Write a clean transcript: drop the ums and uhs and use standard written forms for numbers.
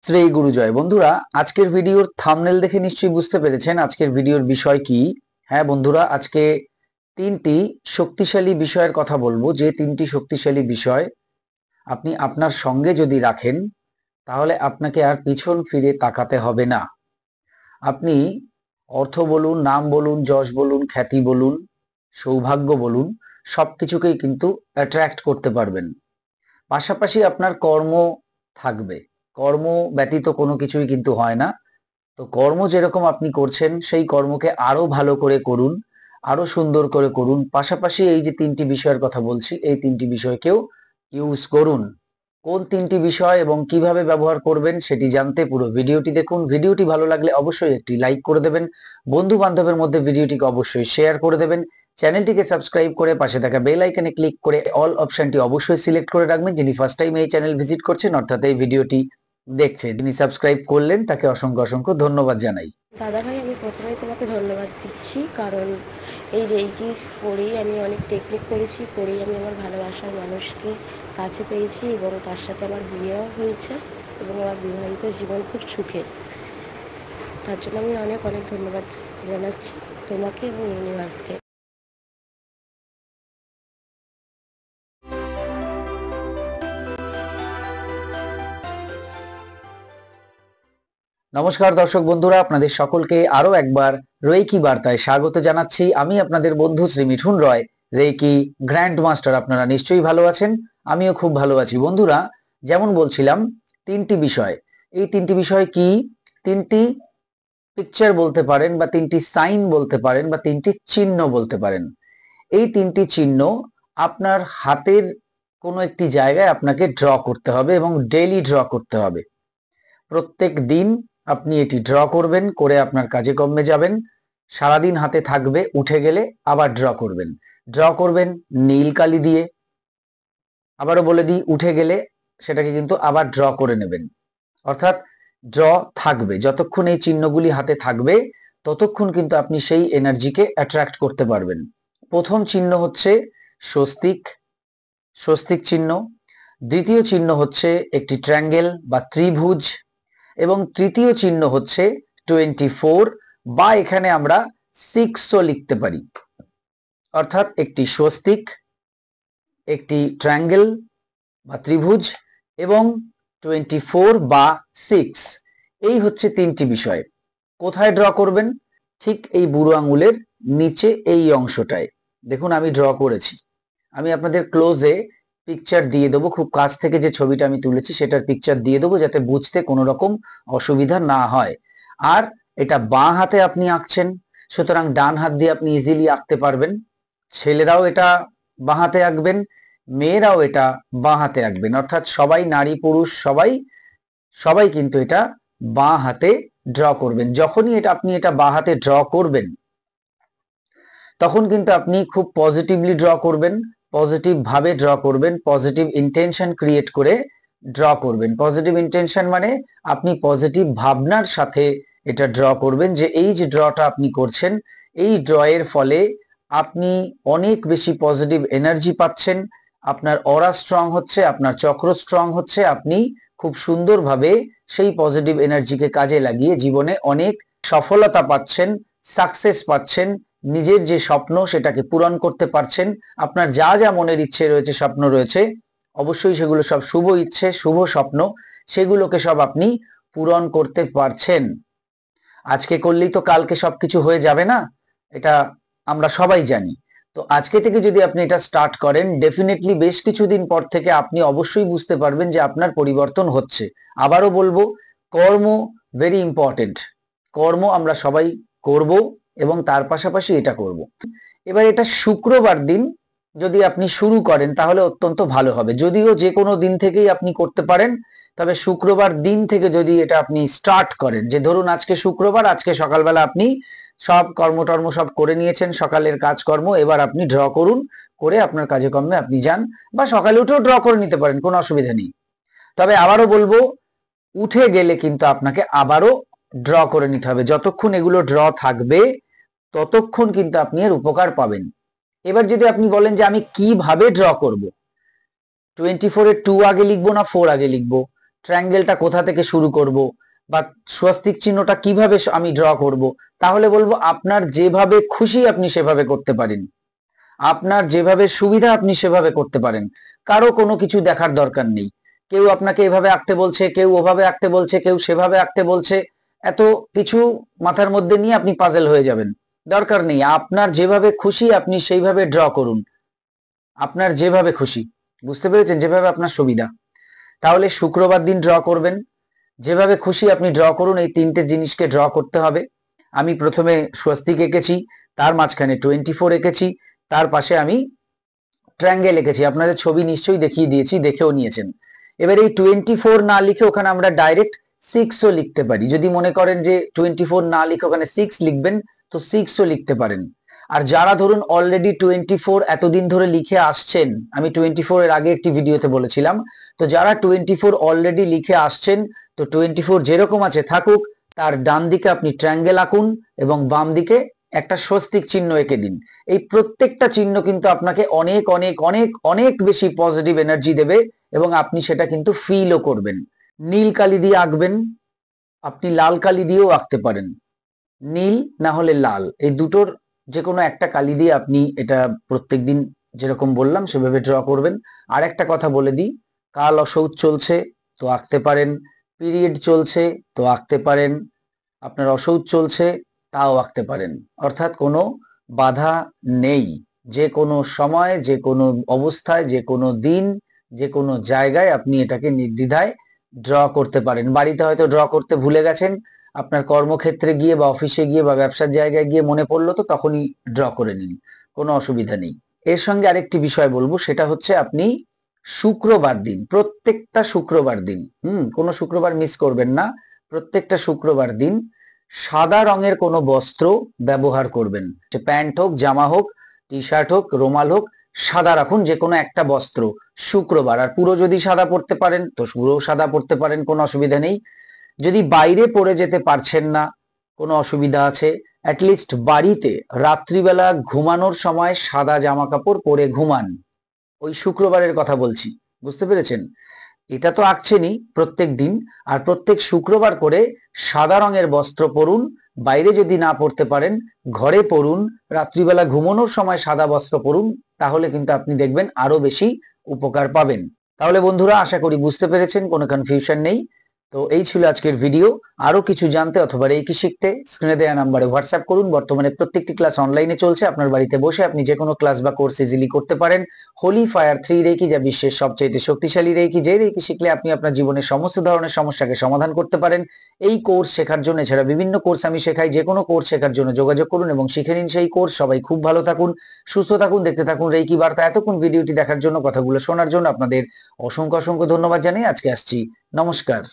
শ্রী গুরুজয়। বন্ধুরা, আজকের ভিডিওর থাম্বনেল দেখে নিশ্চয়ই বুঝতে পেরেছেন আজকের ভিডিওর বিষয় কি। হ্যাঁ বন্ধুরা, আজকে তিনটি শক্তিশালী বিষয়ের কথা বলবো, যে তিনটি শক্তিশালী বিষয় আপনি আপনার সঙ্গে যদি রাখেন তাহলে আপনাকে আর পিছন ফিরে তাকাতে হবে না। আপনি অর্থ বলুন, নাম বলুন, যশ বলুন, খ্যাতি বলুন, সৌভাগ্য বলুন, সবকিছুকেই কিন্তু অ্যাট্রাক্ট করতে পারবেন। পাশাপাশি আপনার কর্ম থাকবে, কর্ম ব্যতীত কোনো কিছুই কিন্তু হয় না। তো কর্ম যেরকম আপনি করছেন সেই কর্মকে আরো ভালো করে করুন, আরো সুন্দর করে করুন। পাশাপাশি এই যে তিনটি বিষয়ের কথা বলছি, এই তিনটি বিষয়কেও ইউজ করুন। কোন তিনটি বিষয় এবং কিভাবে ব্যবহার করবেন সেটি জানতে পুরো ভিডিওটি দেখুন। ভিডিওটি ভালো লাগলে অবশ্যই একটি লাইক করে দেবেন, বন্ধু বান্ধবের মধ্যে ভিডিওটিকে অবশ্যই শেয়ার করে দেবেন, চ্যানেলটিকে সাবস্ক্রাইব করে পাশে থাকা বেল আইকনে ক্লিক করে অল অপশনটি অবশ্যই সিলেক্ট করে রাখবেন। যিনি ফার্স্ট টাইম এই চ্যানেল ভিজিট করছেন অর্থাৎ এই ভিডিওটি দেখছেন, যিনি সাবস্ক্রাইব করলেন তাকে অসংখ্য অসংখ্য ধন্যবাদ জানাই। দাদা ভাই, আমি প্রথমেই তোমাকে ধন্যবাদ দিচ্ছি, কারণ এই রেইকি পড়েই আমি অনেক টেকনিক করেছি, পড়েই আমি আমার ভালোবাসার মানুষকে কাছে পেয়েছি এবং তার সাথে আমার বিয়েও হয়েছে এবং আমার বিবাহিত জীবন খুব সুখের। তার জন্য আমি অনেক অনেক ধন্যবাদ জানাচ্ছি তোমাকে এবং ইউনিভার্সকে। নমস্কার দর্শক বন্ধুরা, আপনাদের সকলকে আরো একবার রেইকি বার্তায় স্বাগত জানাচ্ছি। আমি আপনাদের বন্ধু শ্রী মিঠুন রয়, রেইকি গ্র্যান্ড মাস্টার। আপনারা নিশ্চয়ই ভালো আছেন, আমিও খুব ভালো আছি। বন্ধুরা, যেমন বলছিলাম, তিনটি বিষয়। এই তিনটি বিষয় কি? তিনটি পিকচার বলতে পারেন, বা তিনটি সাইন বলতে পারেন, বা তিনটি চিহ্ন বলতে পারেন। এই তিনটি চিহ্ন আপনার হাতের কোনো একটি জায়গায় আপনাকে ড্র করতে হবে এবং ডেইলি ড্র করতে হবে। প্রত্যেক দিন আপনি এটি ড্র করবেন, করে আপনার কাজে কর্মে যাবেন। সারাদিন হাতে থাকবে, উঠে গেলে আবার ড্র করবেন। ড্র করবেন নীল কালি দিয়ে। আবারও বলে দিই, উঠে গেলে সেটাকে কিন্তু আবার ড্র করে নেবেন। অর্থাৎ ড্র থাকবে, যতক্ষণ এই চিহ্নগুলি হাতে থাকবে ততক্ষণ কিন্তু আপনি সেই এনার্জিকে অ্যাট্রাক্ট করতে পারবেন। প্রথম চিহ্ন হচ্ছে স্বস্তিক, স্বস্তিক চিহ্ন। দ্বিতীয় চিহ্ন হচ্ছে একটি ট্রায়াঙ্গেল বা ত্রিভুজ, এবং তৃতীয় চিহ্ন হচ্ছে 24, বা এখানে আমরা 6ও লিখতে পারি। অর্থাৎ একটি স্বস্তিক, একটি ট্রায়াঙ্গেল বা ত্রিভুজ এবং 24 বা 6। এই হচ্ছে তিনটি বিষয়। কোথায় ড্র করবেন? ঠিক এই বুড়ো আঙুলের নিচে এই অংশটায় দেখুন আমি ড্র করেছি। আমি আপনাদের ক্লোজে পিকচার দিয়ে দেবো, খুব কাছ থেকে যে ছবিটা আমি তুলেছি সেটার পিকচার দিয়ে দেবো, যাতে বুঝতে কোনো রকম অসুবিধা না হয়। আর এটা বাঁ হাতে আপনি আঁকছেন, সুতরাং ডান হাত দিয়ে আপনি ইজিলি আঁকতে পারবেন। ছেলেরাও এটা বাঁ হাতে আঁকবেন, মেয়েরাও এটা বাঁ হাতে আঁকবেন। অর্থাৎ সবাই, নারী পুরুষ সবাই সবাই কিন্তু এটা বাঁ হাতে ড্র করবেন। যখনই আপনি এটা বাঁ হাতে ড্র করবেন তখন কিন্তু আপনি খুব পজিটিভলি ড্র করবেন, পজিটিভ ভাবে ড্র করবেন, পজিটিভ ইন্টেনশন ক্রিয়েট করে ড্র করবেন। পজিটিভ ইন্টেনশন মানে আপনি পজিটিভ ভাবনার সাথে এটা ড্র করবেন, যে এই যে ড্রটা আপনি করছেন, এই ড্রয়ের ফলে আপনি অনেক বেশি পজিটিভ এনার্জি পাচ্ছেন, আপনার অরা স্ট্রং হচ্ছে, আপনার চক্র স্ট্রং হচ্ছে, আপনি খুব সুন্দরভাবে সেই পজিটিভ এনার্জিকে কাজে লাগিয়ে জীবনে অনেক সফলতা পাচ্ছেন, সাকসেস পাচ্ছেন, নিজের যে স্বপ্ন সেটাকে পূরণ করতে পারছেন। আপনার যা যা মনের ইচ্ছে রয়েছে, স্বপ্ন রয়েছে, অবশ্যই সেগুলো সব শুভ ইচ্ছে, শুভ স্বপ্ন, সেগুলোকে সব আপনি পূরণ করতে পারছেন। আজকে করলেই তো কালকে সবকিছু হয়ে যাবে না, এটা আমরা সবাই জানি। তো আজকে থেকে যদি আপনি এটা স্টার্ট করেন, ডেফিনেটলি বেশ কিছুদিন পর থেকে আপনি অবশ্যই বুঝতে পারবেন যে আপনার পরিবর্তন হচ্ছে। আবারও বলবো, কর্ম ভেরি ইম্পর্টেন্ট। কর্ম আমরা সবাই করব এবং তার পাশাপাশি এটা করব। এবার এটা শুক্রবার দিন যদি আপনি শুরু করেন তাহলে অত্যন্ত ভালো হবে। যদিও যে কোনো দিন থেকেই আপনি করতে পারেন, তবে শুক্রবার দিন থেকে যদি এটা আপনি স্টার্ট করেন, যে ধরুন আজকে শুক্রবার, আজকে সকালবেলা আপনি সব কর্মটর্ম সব করে নিয়েছেন, সকালের কাজকর্ম, এবার আপনি ড্র করুন, করে আপনার কাজে কর্মে আপনি যান, বা সকালে উঠেও ড্র করে নিতে পারেন, কোনো অসুবিধা নেই। তবে আবারও বলবো, উঠে গেলে কিন্তু আপনাকে আবারও ড্র করে নিতে হবে। যতক্ষণ এগুলো ড্র থাকবে ততক্ষণ কিন্তু আপনি এর উপকার পাবেন। এবার যদি আপনি বলেন যে আমি কিভাবে ড্র করব, 24 এর 2 আগে লিখবো না 4 আগে লিখবো, ট্রায়াঙ্গেলটা কোথা থেকে শুরু করব, বা স্বস্তিক চিহ্নটা কিভাবে আমি ড্র করব, তাহলে বলবো আপনার যেভাবে খুশি আপনি সেভাবে করতে পারেন, আপনার যেভাবে সুবিধা আপনি সেভাবে করতে পারেন। কারো কোনো কিছু দেখার দরকার নেই। কেউ আপনাকে এভাবে আঁকতে বলছে, কেউ ওভাবে আঁকতে বলছে, কেউ সেভাবে আঁকতে বলছে, এত কিছু মাথার মধ্যে নিয়ে আপনি পাজেল হয়ে যাবেন। দরকার নেই, আপনার যেভাবে খুশি আপনি সেইভাবে ড্র করুন, আপনার যেভাবে খুশি। বুঝতে পেরেছেন? যেভাবে আপনার সুবিধা। তাহলে শুক্রবার দিন ড্র করবেন, যেভাবে খুশি আপনি ড্র করুন। এই তিনটে জিনিসকে ড্র করতে হবে। আমি প্রথমে স্বস্তিক এঁকেছি, তার মাঝখানে 24 এঁকেছি, তার পাশে আমি ট্রায়াঙ্গেল এঁকেছি। আপনাদের ছবি নিশ্চয়ই দেখিয়ে দিয়েছি, দেখেও নিয়েছেন। এবার এই 24 না লিখে ওখানে আমরা ডাইরেক্ট 6ও লিখতে পারি। যদি মনে করেন যে 24 না লিখে ওখানে 6 লিখবেন, তো 6ও লিখতে পারেন। আর যারা ধরুন অলরেডি 24 এতদিন ধরে লিখে আসছেন, আমি 24 এর আগে একটি ভিডিওতে বলেছিলাম, তো যারা 24 অলরেডি লিখে আসছেন, তো 24 যেরকম আছে থাকুক, তার ডান দিকে আপনি ট্রায়াঙ্গেল আঁকুন এবং বাম দিকে একটা স্বস্তিক চিহ্ন এঁকে দিন। এই প্রত্যেকটা চিহ্ন কিন্তু আপনাকে অনেক অনেক অনেক অনেক বেশি পজিটিভ এনার্জি দেবে এবং আপনি সেটা কিন্তু ফিলও করবেন। নীল কালি দিয়ে আঁকবেন, আপনি লাল কালি দিয়েও আঁকতে পারেন। নীল না হলে লাল, এই দুটোর যে কোনো একটা কালি দিয়ে আপনি এটা প্রত্যেকদিন যেরকম বললাম সেভাবে ড্র করবেন। আর একটা কথা বলে দিই, কাল অসৌচ চলছে তো আঁকতে পারেন, পিরিয়ড চলছে তো আঁকতে পারেন, আপনার অসৌচ চলছে তাও আঁকতে পারেন। অর্থাৎ কোনো বাধা নেই। যে কোনো সময়, যে কোনো অবস্থায়, যে কোনো দিন, যে কোনো জায়গায় আপনি এটাকে নির্দ্বিধায় ড্র করতে পারেন। বাড়িতে হয়তো ড্র করতে ভুলে গেছেন, আপনার কর্মক্ষেত্রে গিয়ে বা অফিসে গিয়ে বা ব্যবসার জায়গায় গিয়ে মনে পড়লো তো তখনই ড্র করে নিন, কোনো অসুবিধা নেই। এর সঙ্গে আরেকটি বিষয় বলবো, সেটা হচ্ছে আপনি শুক্রবার দিন, প্রত্যেকটা শুক্রবার দিন, কোনো শুক্রবার মিস করবেন না, প্রত্যেকটা শুক্রবার দিন সাদা রঙের কোনো বস্ত্র ব্যবহার করবেন। সে প্যান্ট হোক, জামা হোক, টি শার্ট হোক, রুমাল হোক, সাদা রাখুন যে কোনো একটা বস্ত্র শুক্রবার। আর পুরো যদি সাদা পরতে পারেন তো পুরো সাদা পরতে পারেন, কোনো অসুবিধা নেই। যদি বাইরে পরে যেতে পারছেন না, কোনো অসুবিধা আছে, অ্যাটলিস্ট বাড়িতে রাত্রিবেলা ঘুমানোর সময় সাদা জামা কাপড় পরে ঘুমান। ওই শুক্রবারের কথা বলছি, বুঝতে পেরেছেন? এটা তো আঁকছেনই প্রত্যেক দিন, আর প্রত্যেক শুক্রবার করে সাদা রঙের বস্ত্র পরুন। বাইরে যদি না পরতে পারেন ঘরে পরুন, রাত্রিবেলা ঘুমানোর সময় সাদা বস্ত্র পরুন, তাহলে কিন্তু আপনি দেখবেন আরো বেশি উপকার পাবেন। তাহলে বন্ধুরা আশা করি বুঝতে পেরেছেন, কোনো কনফিউশন নেই। তো এই ছিল আজকের ভিডিও। আরো কিছু জানতে অথবা রেকি শিখতে স্ক্রিনে দেওয়া নাম্বারে হোয়াটসঅ্যাপ করুন। বর্তমানে প্রত্যেকটি ক্লাস অনলাইনে চলছে, আপনার বাড়িতে বসে আপনি যে কোনো ক্লাস বা কোর্স ইজিলি করতে পারেন। হোলি ফায়ার 3 রেকি, যা বিশ্বের সবচেয়ে শক্তিশালী রেকি, যে রেকি শিখলে আপনি আপনার জীবনের সমস্ত ধরনের সমস্যাকে সমাধান করতে পারেন। এই কোর্স শেখার জন্য, এছাড়া বিভিন্ন কোর্স আমি শেখাই, যে কোনো কোর্স শেখার জন্য যোগাযোগ করুন এবং শিখে নিন সেই কোর্স। সবাই খুব ভালো থাকুন, সুস্থ থাকুন, দেখতে থাকুন রেকি বার্তা। এতক্ষণ ভিডিওটি দেখার জন্য, কথাগুলো শোনার জন্য আপনাদের অসংখ্য অসংখ্য ধন্যবাদ জানিয়ে আজকে আসছি। নমস্কার।